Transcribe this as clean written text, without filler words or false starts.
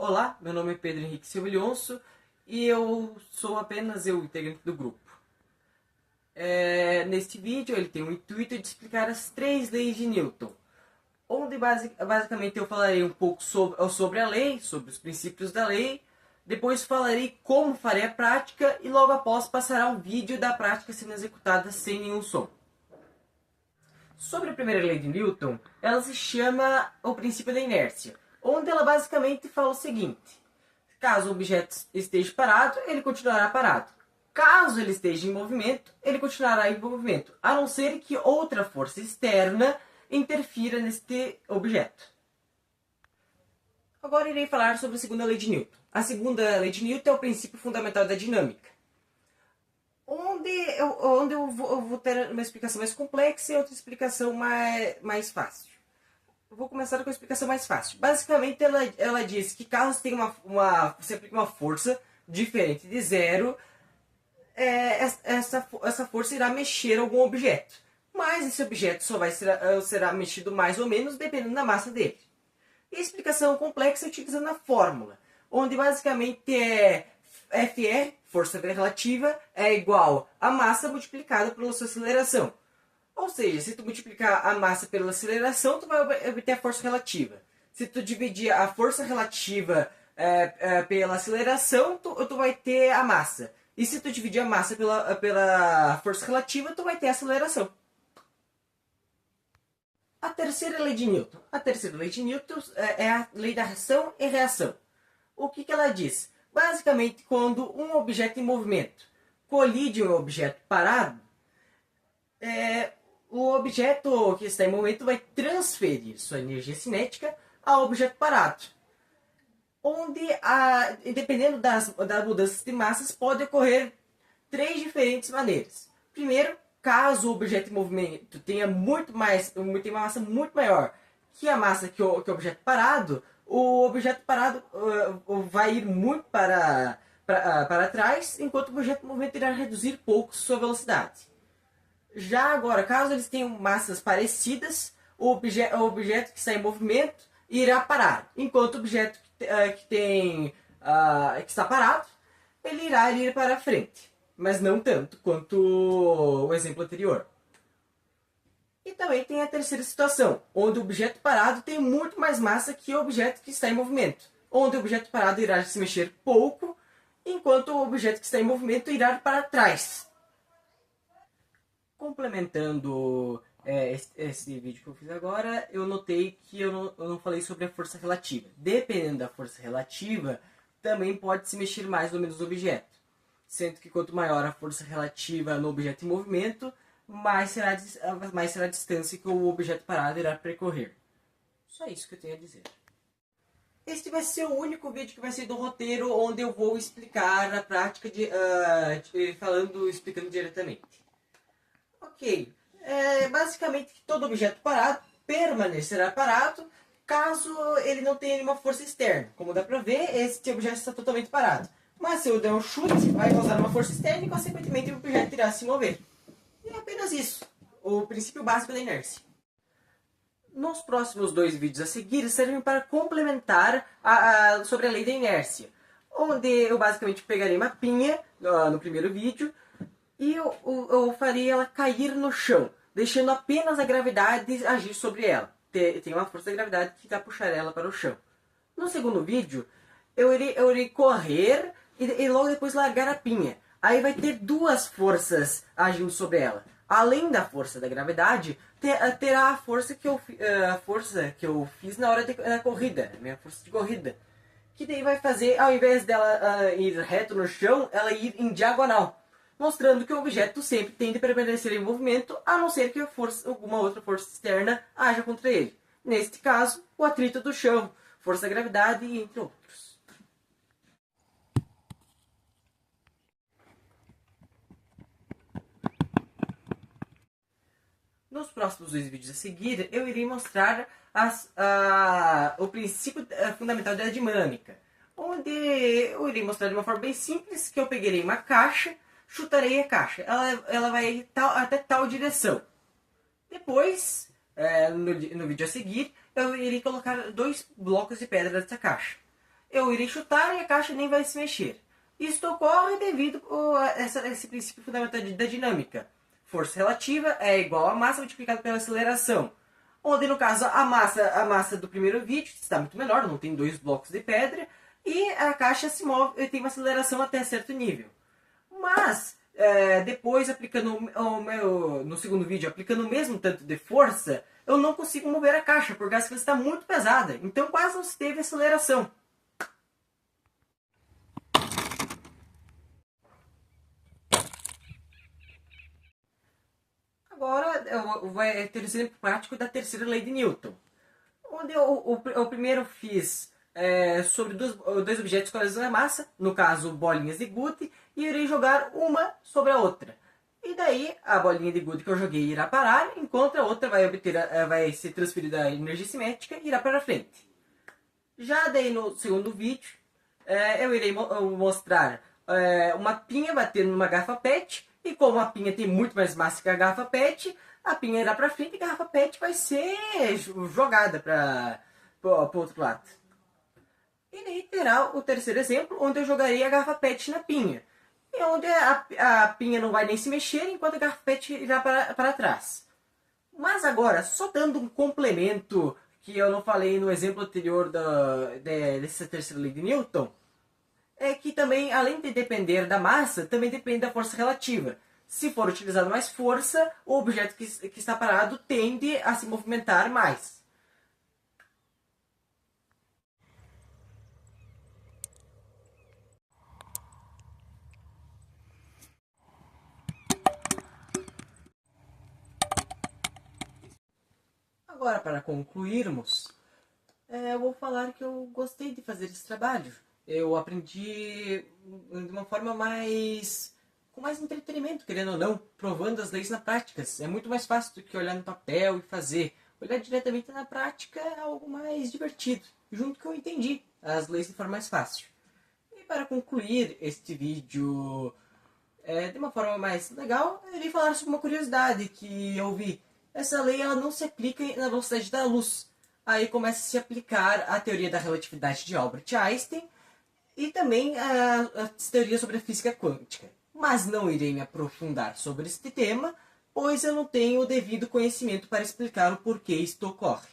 Olá, meu nome é Pedro Henrique Silva Leonço e eu sou apenas o integrante do grupo. Neste vídeo ele tem o intuito de explicar as 3 leis de Newton, onde basicamente eu falarei um pouco sobre a lei, sobre os princípios da lei, depois falarei como farei a prática e logo após passará um vídeo da prática sendo executada sem nenhum som. Sobre a primeira lei de Newton, ela se chama o princípio da inércia, onde ela basicamente fala o seguinte: caso o objeto esteja parado, ele continuará parado. Caso ele esteja em movimento, ele continuará em movimento, a não ser que outra força externa interfira neste objeto. Agora irei falar sobre a segunda lei de Newton. A segunda lei de Newton é o princípio fundamental da dinâmica, onde eu vou ter uma explicação mais complexa e outra explicação mais fácil. Eu vou começar com a explicação mais fácil. Basicamente, ela diz que caso tenha você aplique uma força diferente de zero, essa força irá mexer algum objeto. Mas esse objeto será mexido mais ou menos dependendo da massa dele. E a explicação complexa é utilizando a fórmula, onde basicamente Fe, força relativa, é igual a massa multiplicada pela sua aceleração. Ou seja, se tu multiplicar a massa pela aceleração, tu vai obter a força relativa. Se tu dividir a força relativa pela aceleração, tu vai ter a massa. E se tu dividir a massa pela força relativa, tu vai ter a aceleração. A terceira lei de Newton. A terceira lei de Newton é a lei da ação e reação. O que ela diz? Basicamente, quando um objeto em movimento colide um objeto parado, o objeto que está em movimento vai transferir sua energia cinética ao objeto parado. Onde, dependendo das mudanças de massas, pode ocorrer 3 diferentes maneiras. Primeiro, caso o objeto em movimento tenha uma massa muito maior que a massa que o objeto parado, o objeto parado vai ir muito para trás, enquanto o objeto em movimento irá reduzir pouco sua velocidade. Já agora, caso eles tenham massas parecidas, o objeto que está em movimento irá parar, enquanto o objeto que está parado, ele irá ir para frente, mas não tanto quanto o exemplo anterior. E também tem a terceira situação, onde o objeto parado tem muito mais massa que o objeto que está em movimento, onde o objeto parado irá se mexer pouco, enquanto o objeto que está em movimento irá para trás. Complementando esse vídeo que eu fiz agora, eu notei que eu não falei sobre a força relativa. Dependendo da força relativa, também pode se mexer mais ou menos o objeto. Sendo que quanto maior a força relativa no objeto em movimento, mais será a distância que o objeto parado irá percorrer. Só isso que eu tenho a dizer. Este vai ser o único vídeo que vai ser do roteiro, onde eu vou explicar a prática explicando diretamente. Ok, basicamente todo objeto parado permanecerá parado caso ele não tenha nenhuma força externa. Como dá pra ver, este objeto está totalmente parado. Mas se eu der um chute, vai causar uma força externa e consequentemente o objeto irá se mover. E é apenas isso, o princípio básico da inércia. Nos próximos 2 vídeos a seguir servem para complementar sobre a lei da inércia, onde eu basicamente pegarei uma pinha no primeiro vídeo e eu farei ela cair no chão, deixando apenas a gravidade agir sobre ela. Tem uma força da gravidade que vai puxar ela para o chão. No segundo vídeo, eu irei correr e logo depois largar a pinha. Aí vai ter 2 forças agindo sobre ela. Além da força da gravidade, terá a força que eu fiz na hora da corrida, minha força de corrida. Que daí vai fazer, ao invés dela ir reto no chão, ela ir em diagonal. Mostrando que o objeto sempre tende a permanecer em movimento, a não ser que alguma outra força externa haja contra ele. Neste caso, o atrito do chão, força da gravidade, entre outros. Nos próximos 2 vídeos a seguir, eu irei mostrar o princípio fundamental da dinâmica, onde eu irei mostrar de uma forma bem simples que eu pegarei uma caixa, chutarei a caixa, ela vai até tal direção. Depois, no vídeo a seguir, eu irei colocar 2 blocos de pedra nessa caixa. eu irei chutar e a caixa nem vai se mexer. Isto ocorre devido a esse princípio fundamental da dinâmica. Força relativa é igual a massa multiplicada pela aceleração. Onde, no caso, a massa do primeiro vídeo está muito menor, não tem 2 blocos de pedra, e a caixa se move, tem uma aceleração até certo nível. Mas, depois, aplicando no segundo vídeo, aplicando o mesmo tanto de força, eu não consigo mover a caixa, por causa que ela está muito pesada. Então, quase não se teve aceleração. Agora, eu vou ter o exemplo prático da terceira lei de Newton. Onde eu primeiro fiz sobre dois objetos com a mesma massa, no caso bolinhas de gude, e irei jogar uma sobre a outra. E daí a bolinha de gude que eu joguei irá parar, enquanto a outra vai ser transferida a energia cinética e irá para frente. Já daí no segundo vídeo, eu irei mostrar uma pinha batendo numa garrafa PET, e como a pinha tem muito mais massa que a garrafa PET, a pinha irá para frente e a garrafa PET vai ser jogada para o outro lado. E daí terá o terceiro exemplo, onde eu jogarei a garrafa PET na pinha. E onde a pinha não vai nem se mexer, enquanto a garrafa PET irá para trás. Mas agora, só dando um complemento que eu não falei no exemplo anterior dessa terceira lei de Newton, é que também, além de depender da massa, também depende da força relativa. Se for utilizada mais força, o objeto que está parado tende a se movimentar mais. Agora, para concluirmos, eu vou falar que eu gostei de fazer esse trabalho. Eu aprendi de uma forma com mais entretenimento, querendo ou não, provando as leis na prática. É muito mais fácil do que olhar no papel e fazer. Olhar diretamente na prática é algo mais divertido, junto que eu entendi as leis de forma mais fácil. E para concluir este vídeo de uma forma mais legal, eu irei falar sobre uma curiosidade que eu vi. Essa lei ela não se aplica na velocidade da luz. Aí começa a se aplicar a teoria da relatividade de Albert Einstein e também as teorias sobre a física quântica. Mas não irei me aprofundar sobre este tema, pois eu não tenho o devido conhecimento para explicar o porquê isto ocorre.